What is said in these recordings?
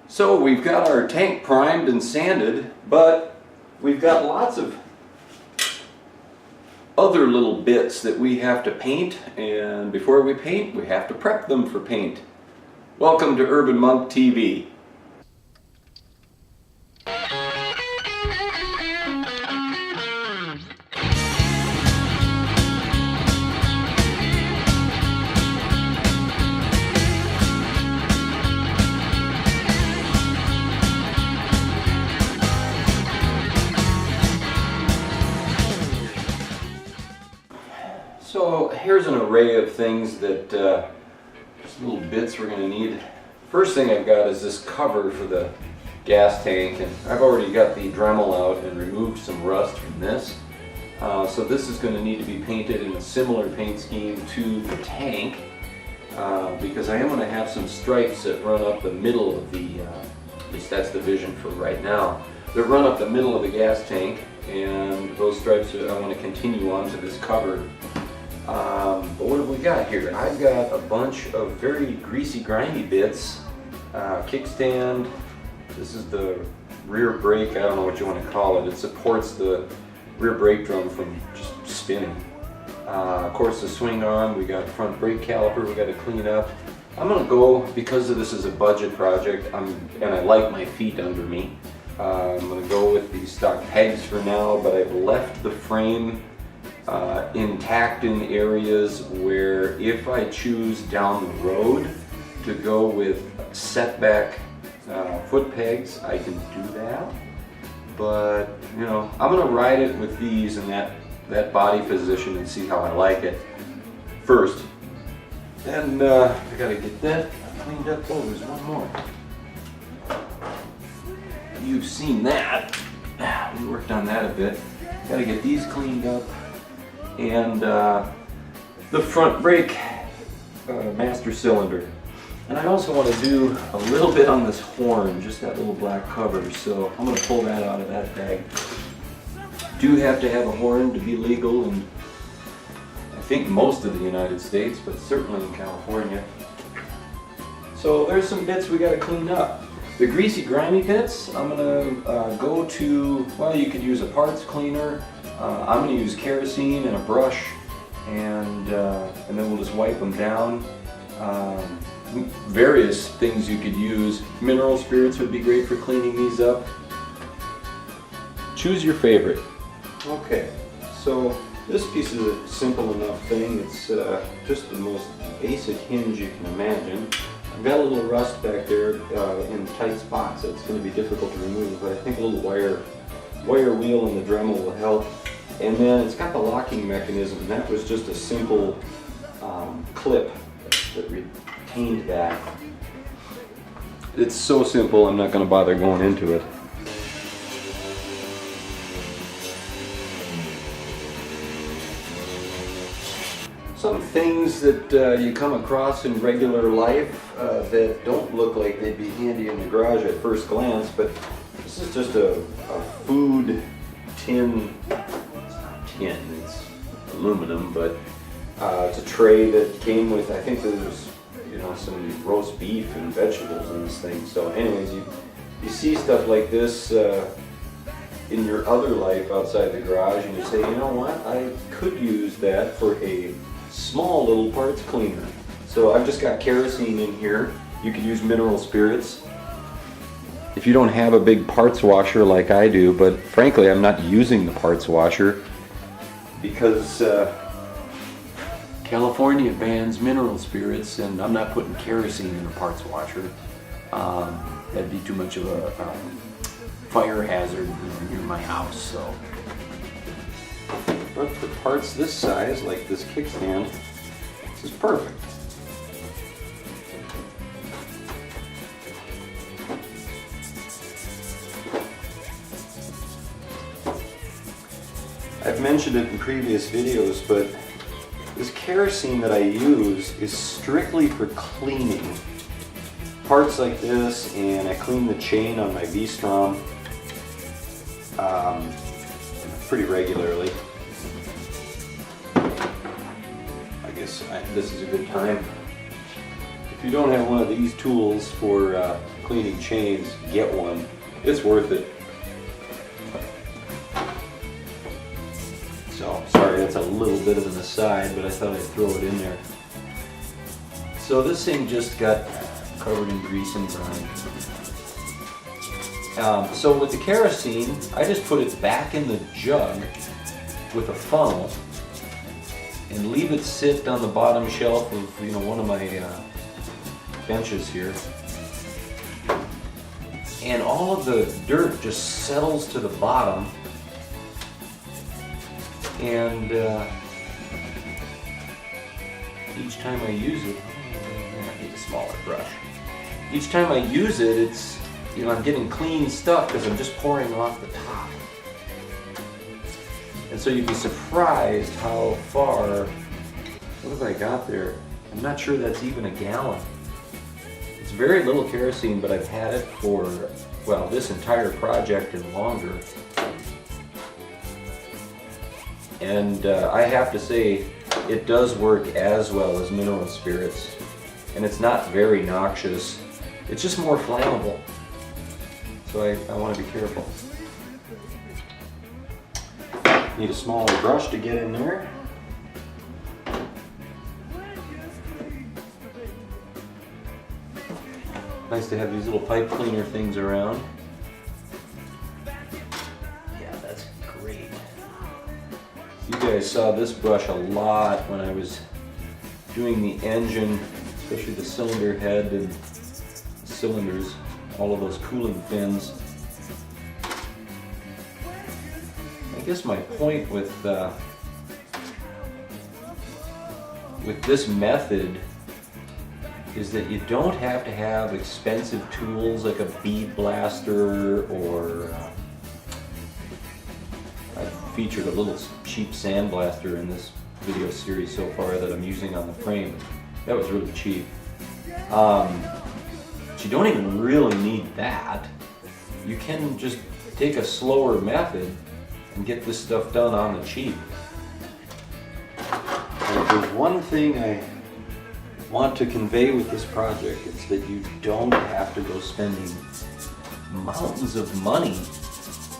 So we've got our tank primed and sanded, but we've got lots of other little bits that we have to paint, and before we paint, we have to prep them for paint. Welcome to Urban Monk TV. So here's an array of things that, just little bits we're going to need. First thing I've got is this cover for the gas tank, and I've already got the Dremel out and removed some rust from this. So this is going to need to be painted in a similar paint scheme to the tank, because I am going to have some stripes that run up the middle of the, at least that's the vision for right now, that run up the middle of the gas tank, and those stripes I want to continue on to this cover. But what have we got here? I've got a bunch of very greasy, grimy bits. Kickstand. This is the rear brake. I don't know what you want to call it. It supports the rear brake drum from just spinning. Of course, the swing arm. We got front brake caliper we got to clean up. I'm going to go, because this is a budget project, and I like my feet under me, I'm going to go with these stock pegs for now, but I've left the frame intact in areas where if I choose down the road to go with setback foot pegs, I can do that. But you know, I'm gonna ride it with these in that body position and see how I like it first. And I gotta get that cleaned up. Oh, there's one more. You've seen that. We worked on that a bit. Gotta get these cleaned up. And the front brake master cylinder. And I also want to do a little bit on this horn, just that little black cover, so I'm going to pull that out of that bag. Do have to have a horn to be legal in, I think, most of the United States, but certainly in California. So there's some bits we got to clean up. The greasy, grimy bits, I'm going to go to, well, you could use a parts cleaner. I'm going to use kerosene and a brush, and then we'll just wipe them down. Various things you could use. Mineral spirits would be great for cleaning these up. Choose your favorite. Okay, so this piece is a simple enough thing. It's just the most basic hinge you can imagine. I've got a little rust back there in tight spots, so it's going to be difficult to remove, but I think a little wire wheel and the Dremel will help. And then it's got the locking mechanism, and that was just a simple clip that retained that. It's so simple, I'm not going to bother going into it. Some things that you come across in regular life that don't look like they'd be handy in the garage at first glance, but this is just a food tin. It's aluminum, but it's a tray that came with, I think there's, you know, some roast beef and vegetables in this thing. So anyways, you see stuff like this in your other life outside the garage, and you say, you know what, I could use that for a small little parts cleaner. So I've just got kerosene in here. You could use mineral spirits if you don't have a big parts washer like I do, but frankly I'm not using the parts washer because California bans mineral spirits, and I'm not putting kerosene in a parts washer. That'd be too much of a fire hazard near my house. So, but for parts this size, like this kickstand, this is perfect. I've mentioned it in previous videos, but this kerosene that I use is strictly for cleaning parts like this, and I clean the chain on my V-Strom pretty regularly. I guess this is a good time. If you don't have one of these tools for cleaning chains, get one. It's worth it. So, sorry, that's a little bit of an aside, but I thought I'd throw it in there. So this thing just got covered in grease and grime. So with the kerosene, I just put it back in the jug with a funnel and leave it sit on the bottom shelf of one of my benches here. And all of the dirt just settles to the bottom, and each time I use it, I need a smaller brush. Each time I use it, it's, I'm getting clean stuff because I'm just pouring off the top. And so you'd be surprised how far, what have I got there? I'm not sure that's even a gallon. It's very little kerosene, but I've had it for, well, this entire project and longer. And I have to say, it does work as well as mineral spirits. And it's not very noxious. It's just more flammable. So I want to be careful. Need a smaller brush to get in there. Nice to have these little pipe cleaner things around. Yeah, that's great. You guys saw this brush a lot when I was doing the engine, especially the cylinder head and the cylinders, all of those cooling fins. I guess my point with this method is that you don't have to have expensive tools like a bead blaster, or I've featured a little cheap sandblaster in this video series so far that I'm using on the frame. That was really cheap. But you don't even really need that. You can just take a slower method and get this stuff done on the cheap. And if there's one thing I want to convey with this project, it's that you don't have to go spending mountains of money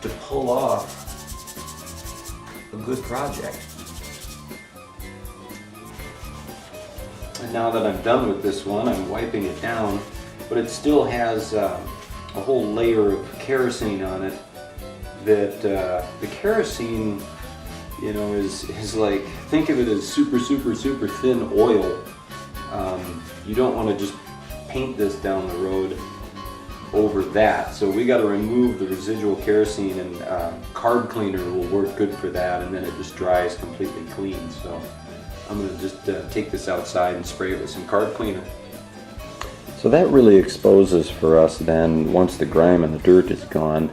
to pull off a good project. And now that I'm done with this one, I'm wiping it down, but it still has a whole layer of kerosene on it. That the kerosene, is like, think of it as super thin oil. You don't want to just paint this down the road over that. So we got to remove the residual kerosene, and carb cleaner will work good for that, and then it just dries completely clean. So I'm going to just take this outside and spray it with some carb cleaner. So that really exposes for us then, once the grime and the dirt is gone,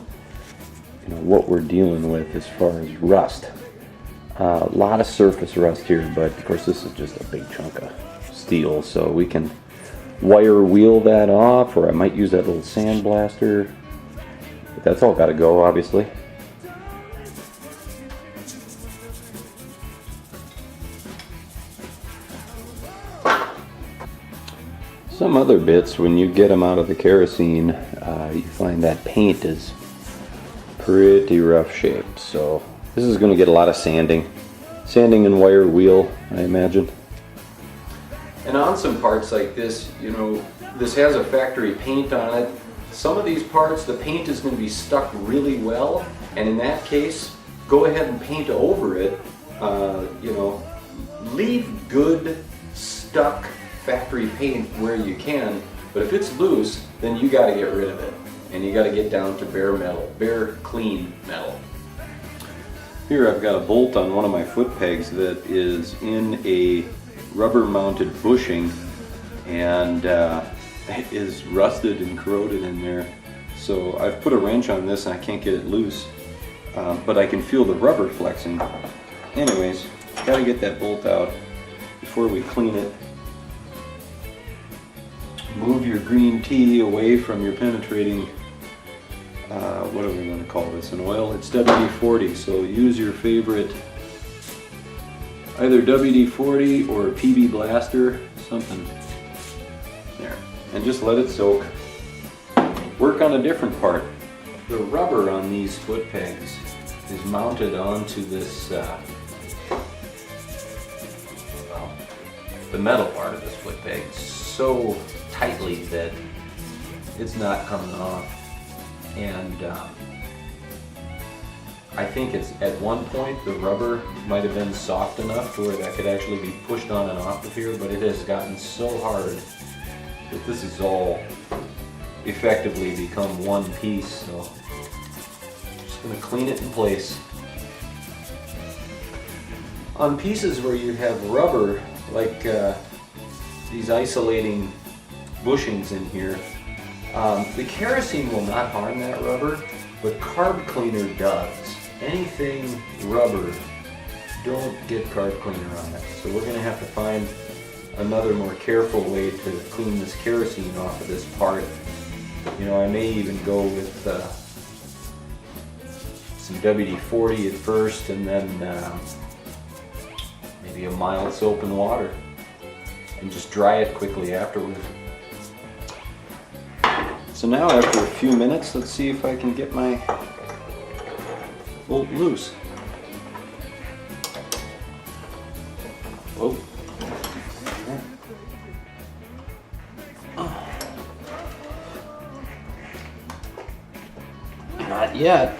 what we're dealing with as far as rust. A lot of surface rust here, but of course this is just a big chunk of steel, so we can wire wheel that off, or I might use that little sandblaster. But that's all got to go, obviously. Some other bits, when you get them out of the kerosene, you find that paint is pretty rough shape. So this is going to get a lot of sanding and wire wheel, I imagine. And on some parts like this, this has a factory paint on it. Some of these parts, the paint is going to be stuck really well, and in that case, go ahead and paint over it. Leave good stuck factory paint where you can, but if it's loose, then you got to get rid of it, and you got to get down to bare clean metal. Here I've got a bolt on one of my foot pegs that is in a rubber mounted bushing, and it is rusted and corroded in there. So I've put a wrench on this and I can't get it loose, but I can feel the rubber flexing. Anyways, got to get that bolt out before we clean it. Move your green tea away from your penetrating, what are we going to call this, an oil? It's WD-40, so use your favorite, either WD-40 or PB Blaster, something there, and just let it soak. work on a different part. The rubber on these foot pegs is mounted onto this, well, the metal part of this foot peg so tightly that it's not coming off. And I think it's at one point the rubber might have been soft enough to where that could actually be pushed on and off of here, but it has gotten so hard that this is all effectively become one piece. So I'm just going to clean it in place. On pieces where you have rubber, like these isolating bushings in here, the kerosene will not harm that rubber, but carb cleaner does. Anything rubber, don't get carb cleaner on it. So we're going to have to find another more careful way to clean this kerosene off of this part. You know, I may even go with some WD-40 at first, and then maybe a mild soap and water, and just dry it quickly afterward. So now, after a few minutes, let's see if I can get my bolt loose. Oh. Not yet.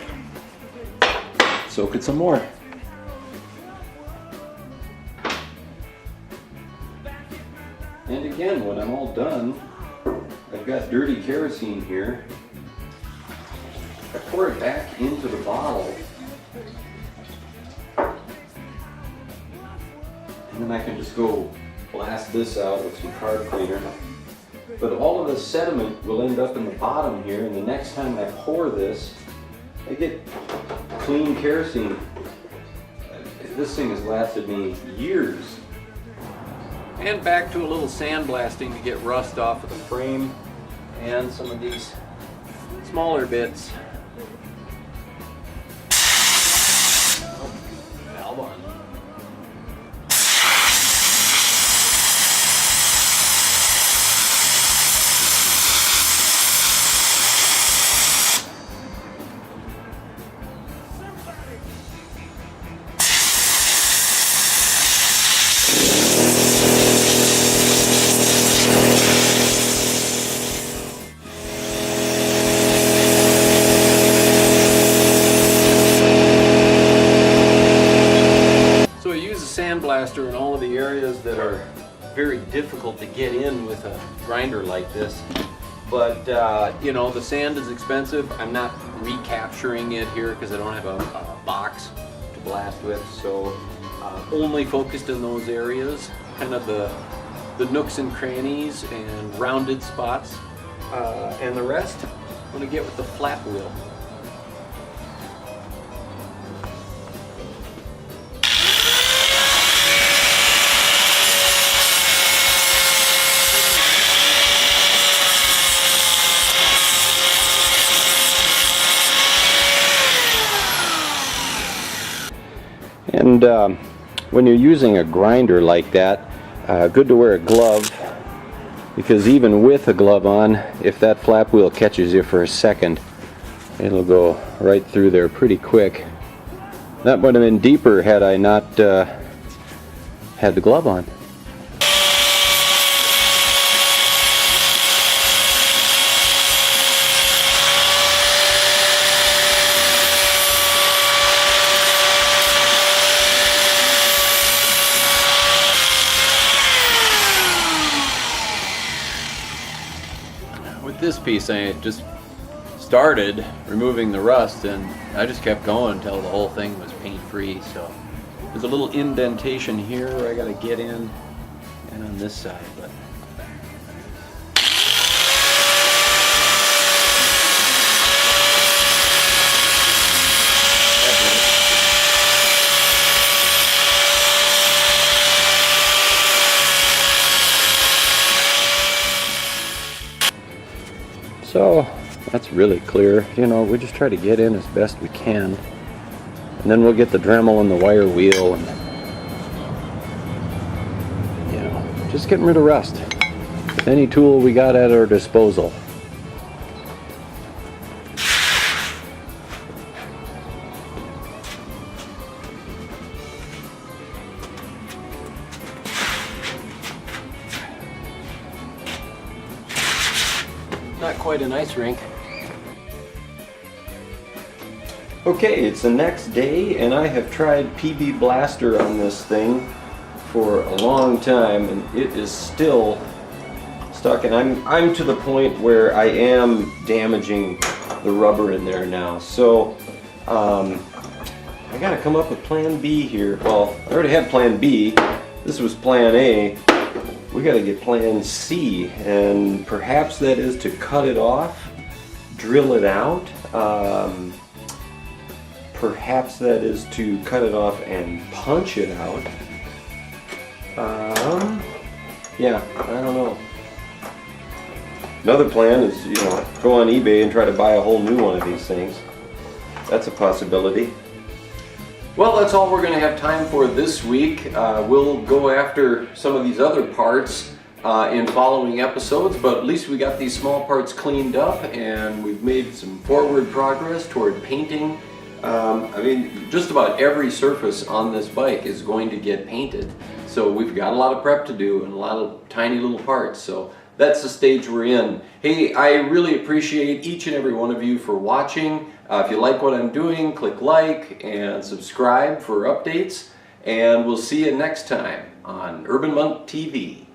Soak it some more. And again, when I'm all done, I've got dirty kerosene here. I pour it back into the bottle, and then I can just go blast this out with some carb cleaner. But all of the sediment will end up in the bottom here, and the next time I pour this, I get clean kerosene. This thing has lasted me years. And back to a little sandblasting to get rust off of the frame and some of these smaller bits. Oh, valve on. Sandblaster in all of the areas that are very difficult to get in with a grinder like this. But you know, the sand is expensive. I'm not recapturing it here because I don't have a box to blast with, so only focused in those areas, kind of the nooks and crannies and rounded spots, and the rest I'm going to get with the flat wheel. And when you're using a grinder like that, good to wear a glove, because even with a glove on, if that flap wheel catches you for a second, it'll go right through there pretty quick. That would have been deeper had I not had the glove on. With this piece, I just started removing the rust, and I just kept going until the whole thing was paint-free. So there's a little indentation here where I got to get in, and on this side, but so that's really clear. You know, we just try to get in as best we can, and then we'll get the Dremel and the wire wheel, and you know, just getting rid of rust with any tool we got at our disposal. quite an ice rink. Okay, it's the next day and I have tried PB Blaster on this thing for a long time and it is still stuck, and I'm to the point where I am damaging the rubber in there now. So I gotta come up with plan B here. Well, I already had plan B. This was plan A. We gotta get plan C, and perhaps that is to cut it off, drill it out. Perhaps that is to cut it off and punch it out. Yeah, I don't know. Another plan is, you know, go on eBay and try to buy a whole new one of these things. That's a possibility. Well, that's all we're going to have time for this week. We'll go after some of these other parts in following episodes, but at least we got these small parts cleaned up and we've made some forward progress toward painting. I mean, just about every surface on this bike is going to get painted. So we've got a lot of prep to do and a lot of tiny little parts. So that's the stage we're in. Hey, I really appreciate each and every one of you for watching. If you like what I'm doing, click like and subscribe for updates. And we'll see you next time on Urban Monk TV.